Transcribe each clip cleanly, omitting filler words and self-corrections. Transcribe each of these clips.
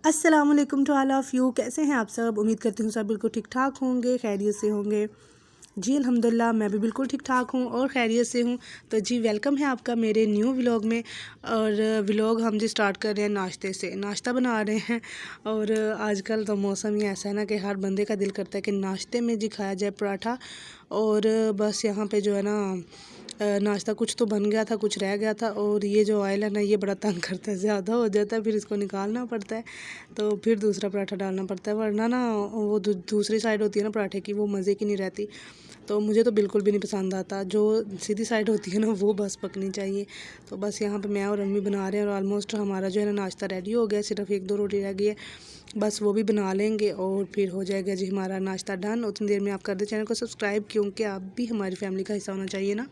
अस्सलाम वालेकुम to all of you. कैसे हैं आप सब? उम्मीद करती हूँ सब बिल्कुल ठीक ठाक होंगे, खैरियत से होंगे। जी अल्हम्दुलिल्लाह, मैं भी बिल्कुल ठीक ठाक हूँ और खैरियत से हूँ। तो जी वेलकम है आपका मेरे न्यू व्लॉग में। और व्लॉग हम जी स्टार्ट कर रहे हैं नाश्ते से। नाश्ता बना रहे हैं और आजकल तो मौसम ही ऐसा है ना कि हर बंदे का दिल करता है कि नाश्ते में जी खाया जाए पराठा। और बस यहाँ पे जो है ना नाश्ता कुछ तो बन गया था, कुछ रह गया था। और ये जो ऑयल है ना, ये बड़ा तंग करता है, ज़्यादा हो जाता है, फिर इसको निकालना पड़ता है। तो फिर दूसरा पराठा डालना पड़ता है, वरना ना वो दूसरी साइड होती है ना पराठे की, वो मज़े की नहीं रहती। तो मुझे तो बिल्कुल भी नहीं पसंद आता, जो सीधी साइड होती है ना वो बस पकनी चाहिए। तो बस यहाँ पे मैं और अम्मी बना रहे हैं और ऑलमोस्ट हमारा जो है ना नाश्ता रेडी हो गया, सिर्फ एक दो रोटी रह गई है, बस वो भी बना लेंगे और फिर हो जाएगा जी हमारा नाश्ता डन। उतनी देर में आप कर दे चैनल को सब्सक्राइब, क्योंकि आप भी हमारी फैमिली का हिस्सा होना चाहिए ना।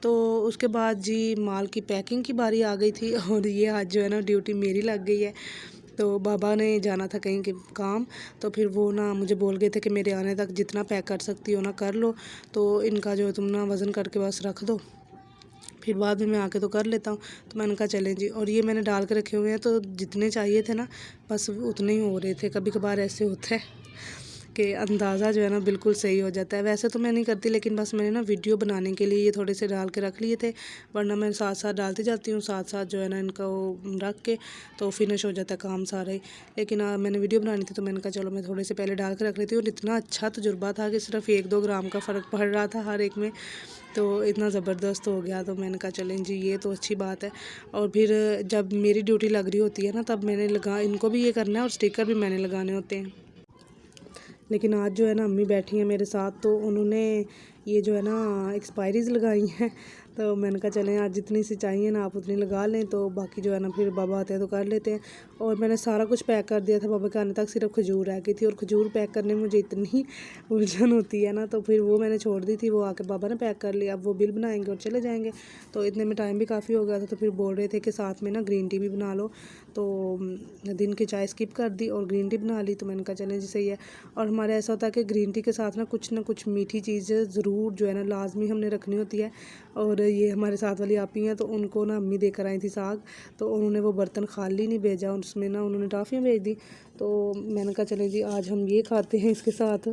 तो उसके बाद जी माल की पैकिंग की बारी आ गई थी और ये आज जो है ना ड्यूटी मेरी लग गई है। तो बाबा ने जाना था कहीं के काम, तो फिर वो ना मुझे बोल गए थे कि मेरे आने तक जितना पैक कर सकती हो ना कर लो, तो इनका जो है तुम ना वज़न करके बस रख दो, फिर बाद में मैं आके तो कर लेता हूँ। तो मैंने कहा चलें जी। और ये मैंने डाल के रखे हुए हैं, तो जितने चाहिए थे ना बस उतने ही हो रहे थे। कभी कभार ऐसे होता है कि अंदाज़ा जो है ना बिल्कुल सही हो जाता है। वैसे तो मैं नहीं करती, लेकिन बस मैंने ना वीडियो बनाने के लिए ये थोड़े से डाल के रख लिए थे, वरना मैं साथ साथ डालती जाती हूँ, साथ साथ जो है ना इनका वो रख के तो फिनिश हो जाता है काम सारा ही। लेकिन मैंने वीडियो बनानी थी तो मैंने कहा चलो मैं थोड़े से पहले डाल के रख लेती हूँ। और इतना अच्छा तजुर्बा था कि सिर्फ 1-2 ग्राम का फ़र्क पड़ रहा था हर एक में, तो इतना ज़बरदस्त हो गया। तो मैंने कहा चलें जी, ये तो अच्छी बात है। और फिर जब मेरी ड्यूटी लग रही होती है ना, तब मैंने लगा, इनको भी ये करना है और स्टिकर भी मैंने लगाने होते हैं। लेकिन आज जो है ना अम्मी बैठी हैं मेरे साथ, तो उन्होंने ये जो है ना एक्सपायरीज़ लगाई हैं। तो मैंने कहा चलें आज जितनी सी चाहिए ना आप उतनी लगा लें, तो बाकी जो है ना फिर बाबा आते हैं तो कर लेते हैं। और मैंने सारा कुछ पैक कर दिया था, बाबा के आने तक सिर्फ खजूर रह गई थी। और खजूर पैक करने में मुझे इतनी उलझन होती है ना, तो फिर वो मैंने छोड़ दी थी, वो आके बाबा ने पैक कर लिया। अब वो बिल बनाएंगे और चले जाएंगे। तो इतने में टाइम भी काफ़ी हो गया था, तो फिर बोल रहे थे कि साथ में ना ग्रीन टी भी बना लो। तो दिन की चाय स्किप कर दी और ग्रीन टी बना ली। तो मैंने कहा चलें जी सही है। और हमारे ऐसा होता है कि ग्रीन टी के साथ ना कुछ मीठी चीज़ ज़रूर जो है ना लाजमी हमने रखनी होती है। और ये हमारे साथ वाली आपी हैं, तो उनको ना अम्मी देकर आई थी साग, तो उन्होंने वो बर्तन खाली नहीं भेजा, उसमें ना उन्होंने टॉफ़ियाँ भेज दी। तो मैंने कहा चलें जी आज हम ये खाते हैं इसके साथ।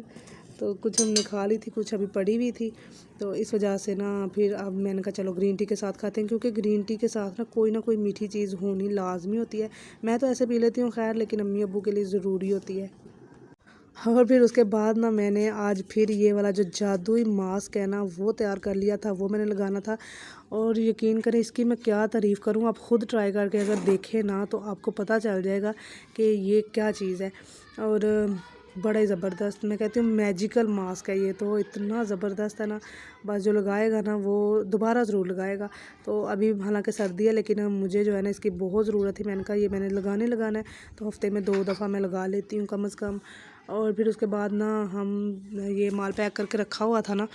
तो कुछ हमने खा ली थी, कुछ अभी पड़ी हुई थी, तो इस वजह से ना फिर अब मैंने कहा चलो ग्रीन टी के साथ खाते हैं, क्योंकि ग्रीन टी के साथ ना कोई मीठी चीज़ होनी लाजमी होती है। मैं तो ऐसे पी लेती हूँ खैर, लेकिन अम्मी अब्बू के लिए ज़रूरी होती है। और फिर उसके बाद ना मैंने आज फिर ये वाला जो जादुई मास्क है ना वो तैयार कर लिया था, वो मैंने लगाना था। और यकीन करें इसकी मैं क्या तारीफ़ करूँ, आप ख़ुद ट्राई करके अगर देखें ना तो आपको पता चल जाएगा कि ये क्या चीज़ है। और बड़ा ही ज़बरदस्त, मैं कहती हूँ मैजिकल मास्क है ये, तो इतना ज़बरदस्त है ना, बस जो लगाएगा ना वो दोबारा ज़रूर लगाएगा। तो अभी हालांकि सर्दी है, लेकिन मुझे जो है ना इसकी बहुत ज़रूरत है। मैंने कहा ये मैंने लगाना है, तो हफ़्ते में 2 दफ़ा मैं लगा लेती हूँ कम से कम। और फिर उसके बाद ना हम ये माल पैक करके रखा हुआ था ना,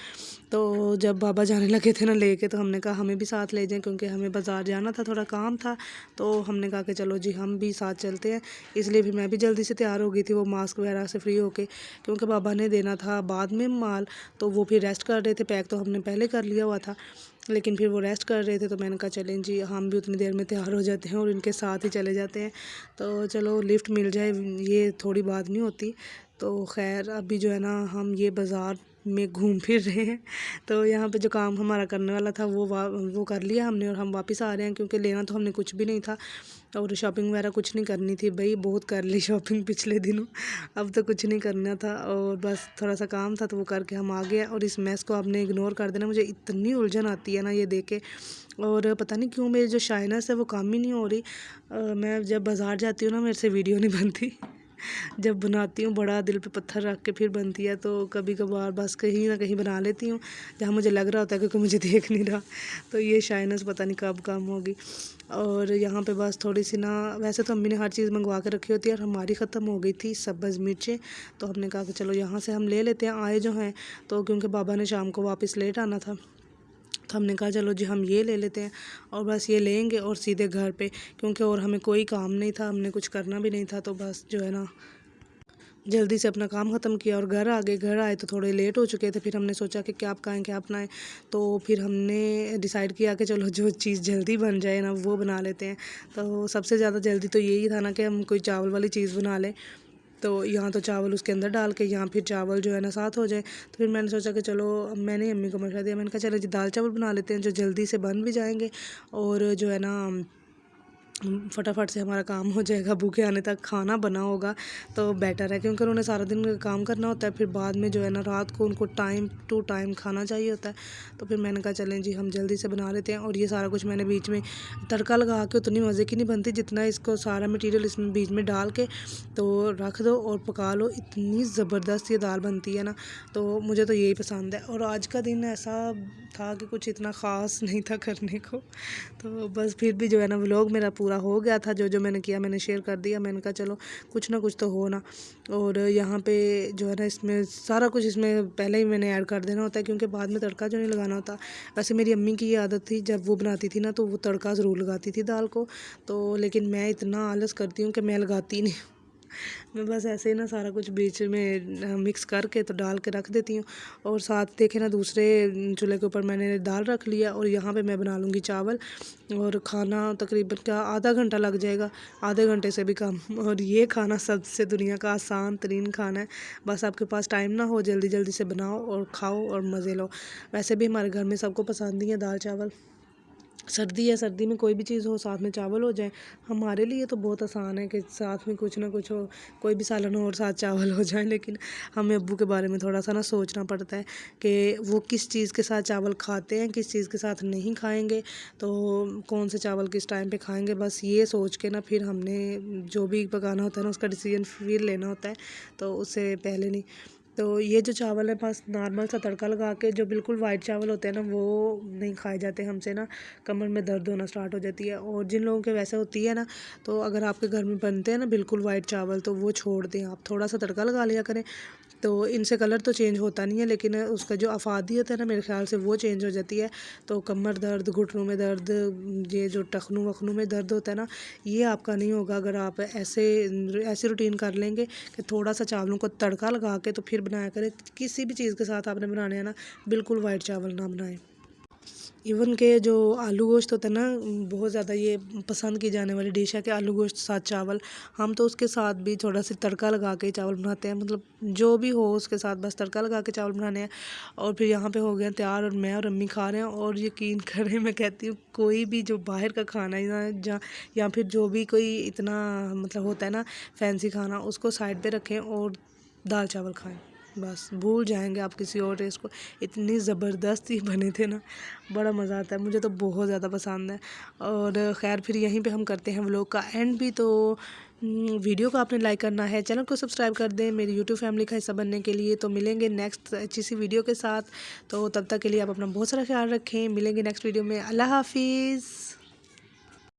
तो जब बाबा जाने लगे थे ना लेके, तो हमने कहा हमें भी साथ ले जाएं, क्योंकि हमें बाज़ार जाना था, थोड़ा काम था। तो हमने कहा कि चलो जी हम भी साथ चलते हैं। इसलिए भी मैं भी जल्दी से तैयार हो गई थी वो मास्क वगैरह से फ्री होके, क्योंकि बाबा ने देना था बाद में माल, तो वो फिर रेस्ट कर रहे थे। पैक तो हमने पहले कर लिया हुआ था, लेकिन फिर वो रेस्ट कर रहे थे, तो मैंने कहा चलें जी हम भी उतनी देर में तैयार हो जाते हैं और इनके साथ ही चले जाते हैं। तो चलो लिफ्ट मिल जाए ये थोड़ी बात नहीं होती। तो खैर अभी जो है ना हम ये बाज़ार में घूम फिर रहे हैं। तो यहाँ पे जो काम हमारा करने वाला था वो कर लिया हमने, और हम वापस आ रहे हैं, क्योंकि लेना तो हमने कुछ भी नहीं था और शॉपिंग वगैरह कुछ नहीं करनी थी। भाई बहुत कर ली शॉपिंग पिछले दिनों, अब तो कुछ नहीं करना था, और बस थोड़ा सा काम था तो वो करके हम आ गए। और इस मैस को आपने इग्नोर कर देना, मुझे इतनी उलझन आती है ना ये देख के, और पता नहीं क्यों मेरी जो शाइनेस है वो कम ही नहीं हो रही। मैं जब बाज़ार जाती हूँ ना मेरे से वीडियो नहीं बनती जब बनाती हूँ बड़ा दिल पे पत्थर रख के फिर बनती है, तो कभी कभार बस कहीं ना कहीं बना लेती हूँ जहाँ मुझे लग रहा होता है क्योंकि मुझे देख नहीं रहा। तो ये शाइनेस पता नहीं कब कम होगी। और यहाँ पे बस थोड़ी सी ना, वैसे तो अम्मी ने हर चीज़ मंगवा के रखी होती है, और हमारी ख़त्म हो गई थी सब्ज़ मिर्चें। तो हमने कहा कि चलो यहाँ से हम ले लेते हैं आए जो हैं, तो क्योंकि बाबा ने शाम को वापस लेट आना था, तो हमने कहा चलो जी हम ये ले लेते हैं। और बस ये लेंगे और सीधे घर पे, क्योंकि और हमें कोई काम नहीं था, हमने कुछ करना भी नहीं था, तो बस जो है ना जल्दी से अपना काम ख़त्म किया और घर आ गए। घर आए तो थोड़े लेट हो चुके थे। फिर हमने सोचा कि क्या पकाएं क्या बनाएं, तो फिर हमने डिसाइड किया कि चलो जो चीज़ जल्दी बन जाए ना वो बना लेते हैं। तो सबसे ज़्यादा जल्दी तो यही था ना कि हम कोई चावल वाली चीज़ बना लें। तो यहाँ तो चावल उसके अंदर डाल के यहाँ फिर चावल जो है ना साथ हो जाए। तो फिर मैंने सोचा कि चलो, मैंने अम्मी को मशवरा दिया, मैंने कहा चलो जी दाल चावल बना लेते हैं जो जल्दी से बन भी जाएंगे और जो है ना फटाफट से हमारा काम हो जाएगा, भूखे आने तक खाना बना होगा तो बेटर है, क्योंकि उन्हें सारा दिन काम करना होता है। फिर बाद में जो है ना रात को उनको टाइम टू टाइम खाना चाहिए होता है। तो फिर मैंने कहा चलें जी हम जल्दी से बना लेते हैं। और ये सारा कुछ मैंने बीच में तड़का लगा के, उतनी मज़े की नहीं बनती जितना इसको सारा मटीरियल इसमें बीच में डाल के तो रख दो और पका लो, इतनी ज़बरदस्त ये दाल बनती है ना। तो मुझे तो यही पसंद है। और आज का दिन ऐसा था कि कुछ इतना ख़ास नहीं था करने को, तो बस फिर भी जो है ना व्लॉग मेरा पूरा हो गया था। जो जो मैंने किया मैंने शेयर कर दिया। मैंने कहा चलो कुछ ना कुछ तो हो ना। और यहाँ पे जो है ना इसमें सारा कुछ इसमें पहले ही मैंने ऐड कर देना होता है, क्योंकि बाद में तड़का जो नहीं लगाना होता। वैसे मेरी अम्मी की ये आदत थी, जब वो बनाती थी ना तो वो तड़का ज़रूर लगाती थी दाल को। तो लेकिन मैं इतना आलस करती हूँ कि मैं लगाती नहीं। मैं बस ऐसे ही ना सारा कुछ बीच में मिक्स करके तो डाल के रख देती हूँ। और साथ देखे ना दूसरे चूल्हे के ऊपर मैंने दाल रख लिया और यहाँ पे मैं बना लूँगी चावल। और खाना तकरीबन क्या आधा घंटा लग जाएगा, आधे घंटे से भी कम। और ये खाना सबसे दुनिया का आसान तरीन खाना है। बस आपके पास टाइम ना हो, जल्दी जल्दी से बनाओ और खाओ और मज़े लो। वैसे भी हमारे घर में सबको पसंद ही है दाल चावल। सर्दी है, सर्दी में कोई भी चीज़ हो साथ में चावल हो जाए, हमारे लिए तो बहुत आसान है कि साथ में कुछ ना कुछ हो, कोई भी सालन हो और साथ चावल हो जाए। लेकिन हमें अब्बू के बारे में थोड़ा सा ना सोचना पड़ता है कि वो किस चीज़ के साथ चावल खाते हैं, किस चीज़ के साथ नहीं खाएंगे, तो कौन से चावल किस टाइम पे खाएंगे। बस ये सोच के ना फिर हमने जो भी पकाना होता है ना उसका डिसीजन फिर लेना होता है, तो उससे पहले नहीं। तो ये जो चावल है बस नॉर्मल सा तड़का लगा के, जो बिल्कुल वाइट चावल होते हैं ना वो नहीं खाए जाते हमसे ना, कमर में दर्द होना स्टार्ट हो जाती है। और जिन लोगों के वैसे होती है ना, तो अगर आपके घर में बनते हैं ना बिल्कुल वाइट चावल तो वो छोड़ दें, आप थोड़ा सा तड़का लगा लिया करें। तो इनसे कलर तो चेंज होता नहीं है, लेकिन उसका जो अफादियत है ना मेरे ख्याल से वो चेंज हो जाती है। तो कमर दर्द, घुटनों में दर्द, ये जो टखनों वखनों में दर्द होता है ना, ये आपका नहीं होगा अगर आप ऐसे रूटीन कर लेंगे कि थोड़ा सा चावलों को तड़का लगा के तो फिर बनाया करें। किसी भी चीज़ के साथ आपने बनाने हैं ना, बिल्कुल वाइट चावल ना बनाएं। इवन के जो आलू गोश्त होता है ना, बहुत ज़्यादा ये पसंद की जाने वाली डिश है कि आलू गोश्त साथ चावल। हम तो उसके साथ भी थोड़ा सा तड़का लगा के चावल बनाते हैं, मतलब जो भी हो उसके साथ बस तड़का लगा के चावल बनाने हैं। और फिर यहाँ पे हो गया तैयार और मैं और अम्मी खा रहे हैं। और यकीन करें मैं कहती हूँ कोई भी जो बाहर का खाना है ना, जहाँ या फिर जो भी कोई इतना मतलब होता है ना फैंसी खाना, उसको साइड पर रखें और दाल चावल खाएँ, बस भूल जाएंगे आप किसी और टेस्ट को। इतनी ज़बरदस्त ही बने थे ना, बड़ा मज़ा आता है, मुझे तो बहुत ज़्यादा पसंद है। और ख़ैर फिर यहीं पे हम करते हैं व्लॉग का एंड भी। तो वीडियो को आपने लाइक करना है, चैनल को सब्सक्राइब कर दें मेरी यूट्यूब फैमिली का हिस्सा बनने के लिए। तो मिलेंगे नेक्स्ट अच्छी सी वीडियो के साथ। तो तब तक के लिए आप अपना बहुत सारा ख्याल रखें, मिलेंगे नेक्स्ट वीडियो में। अल्लाह हाफिज़।